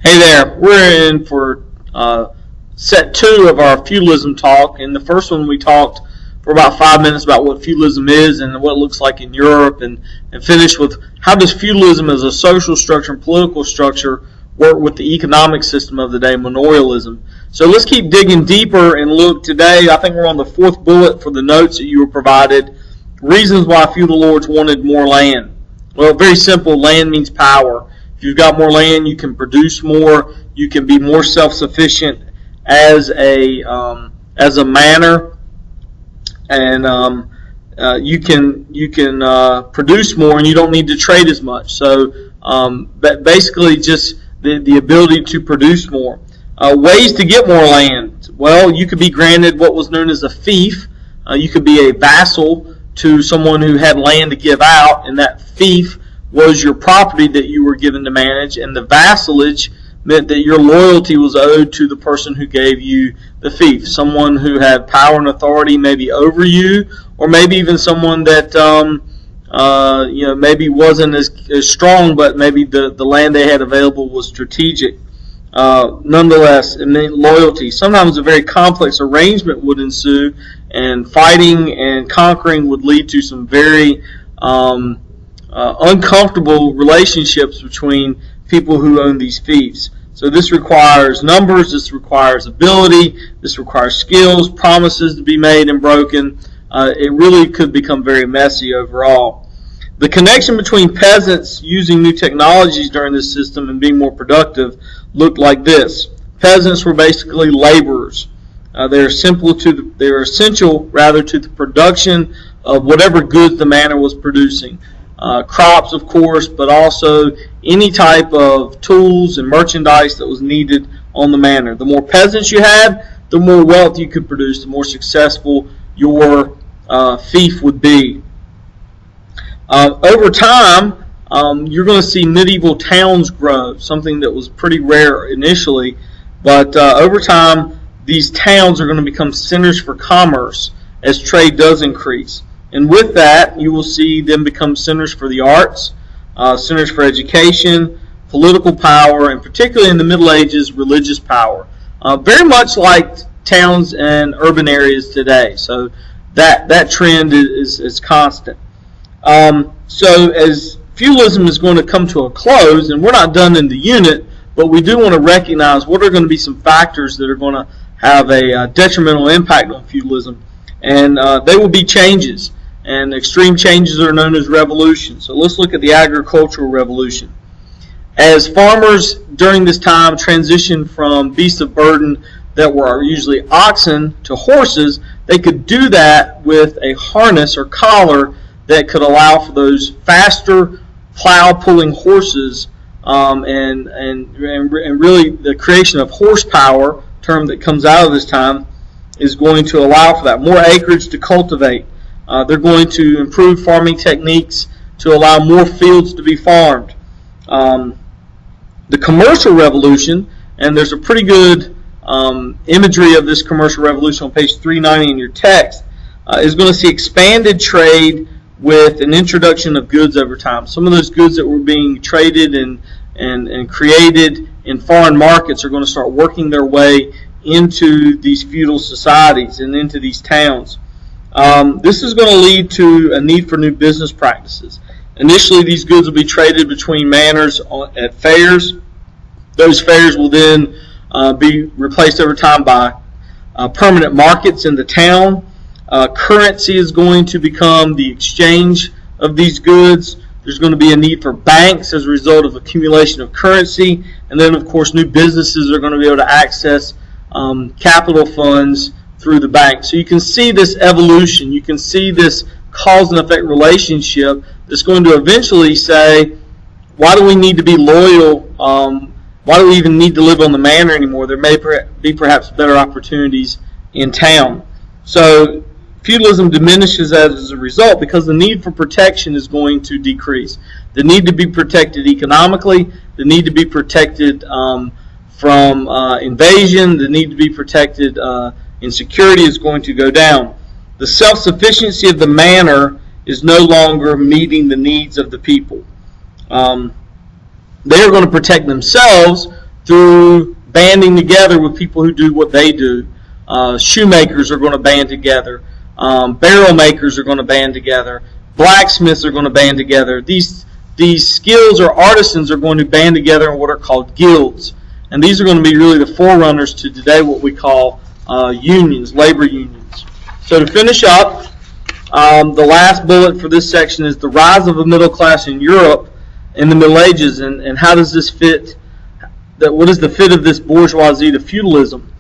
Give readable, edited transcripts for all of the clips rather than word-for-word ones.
Hey there, we're in for set 2 of our feudalism talk. In the first one we talked for about 5 minutes about what feudalism is and what it looks like in Europe, and finished with how does feudalism as a social structure and political structure work with the economic system of the day, manorialism. So let's keep digging deeper and look today. I think we're on the 4th bullet for the notes that you were provided. Reasons why feudal lords wanted more land. Well, very simple. Land means power. If you've got more land, you can produce more. You can be more self-sufficient as a manor, and you can produce more, and you don't need to trade as much. So, but basically, just the ability to produce more. Ways to get more land. Well, you could be granted what was known as a fief. You could be a vassal to someone who had land to give out, and that fief was your property that you were given to manage, and the vassalage meant that your loyalty was owed to the person who gave you the fief, someone who had power and authority maybe over you, or maybe even someone that maybe wasn't as strong, but maybe the land they had available was strategic. Nonetheless, it meant loyalty. Sometimes a very complex arrangement would ensue, and fighting and conquering would lead to some very uncomfortable relationships between people who own these fiefs. So this requires numbers, this requires ability, this requires skills, promises to be made and broken. It really could become very messy overall. The connection between peasants using new technologies during this system and being more productive looked like this. Peasants were basically laborers. They are essential to the production of whatever goods the manor was producing. Crops, of course, but also any type of tools and merchandise that was needed on the manor. The more peasants you had, the more wealth you could produce, the more successful your fief would be. Over time, you're going to see medieval towns grow, something that was pretty rare initially, but over time, these towns are going to become centers for commerce as trade does increase. And with that, you will see them become centers for the arts, centers for education, political power, and particularly in the Middle Ages, religious power. Very much like towns and urban areas today. So that trend is constant. So as feudalism is going to come to a close, and we're not done in the unit, but we do want to recognize what are going to be some factors that are going to have a detrimental impact on feudalism. And they will be changes. And extreme changes are known as revolutions. So let's look at the agricultural revolution. As farmers during this time transitioned from beasts of burden that were usually oxen to horses, they could do that with a harness or collar that could allow for those faster plow-pulling horses, and really the creation of horsepower, term that comes out of this time, is going to allow for that. More acreage to cultivate. They're going to improve farming techniques to allow more fields to be farmed. The commercial revolution, and there's a pretty good imagery of this commercial revolution on page 390 in your text, is going to see expanded trade with an introduction of goods over time. Some of those goods that were being traded and created in foreign markets are going to start working their way into these feudal societies and into these towns. This is going to lead to a need for new business practices. Initially, these goods will be traded between manors at fairs. Those fairs will then be replaced over time by permanent markets in the town. Currency is going to become the exchange of these goods. There's going to be a need for banks as a result of accumulation of currency. And then, of course, new businesses are going to be able to access capital funds through the bank. So you can see this evolution. You can see this cause and effect relationship that's going to eventually say, why do we need to be loyal? Why do we even need to live on the manor anymore? There may be perhaps better opportunities in town. So feudalism diminishes as a result because the need for protection is going to decrease. The need to be protected economically, the need to be protected from invasion, the need to be protected in security is going to go down. The self-sufficiency of the manor is no longer meeting the needs of the people. They are going to protect themselves through banding together with people who do what they do. Shoemakers are going to band together. Barrel makers are going to band together. Blacksmiths are going to band together. These skills or artisans are going to band together in what are called guilds. And these are going to be really the forerunners to today what we call unions, labor unions. So to finish up, the last bullet for this section is the rise of a middle class in Europe in the Middle Ages, and how does this fit? What is the fit of this bourgeoisie to feudalism?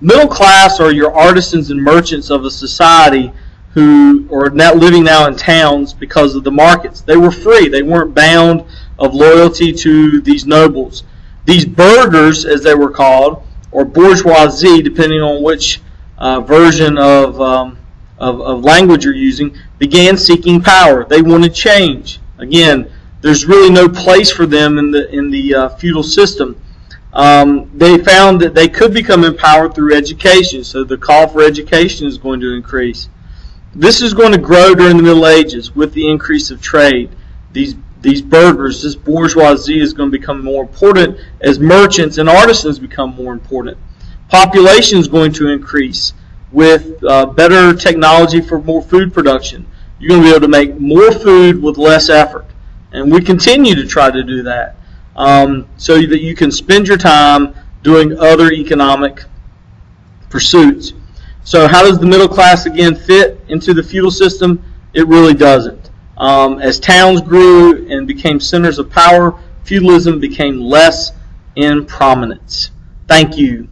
Middle class are your artisans and merchants of a society who are now living now in towns because of the markets. They were free. They weren't bound of loyalty to these nobles. These burghers, as they were called, or bourgeoisie, depending on which version of language you're using, began seeking power. They wanted change. Again, there's really no place for them in the feudal system. They found that they could become empowered through education, so the call for education is going to increase. This is going to grow during the Middle Ages with the increase of trade. These burghers, this bourgeoisie is going to become more important as merchants and artisans become more important. Population is going to increase with better technology for more food production. You're going to be able to make more food with less effort. And we continue to try to do that so that you can spend your time doing other economic pursuits. So how does the middle class again fit into the feudal system? It really doesn't. As towns grew and became centers of power, feudalism became less in prominence. Thank you.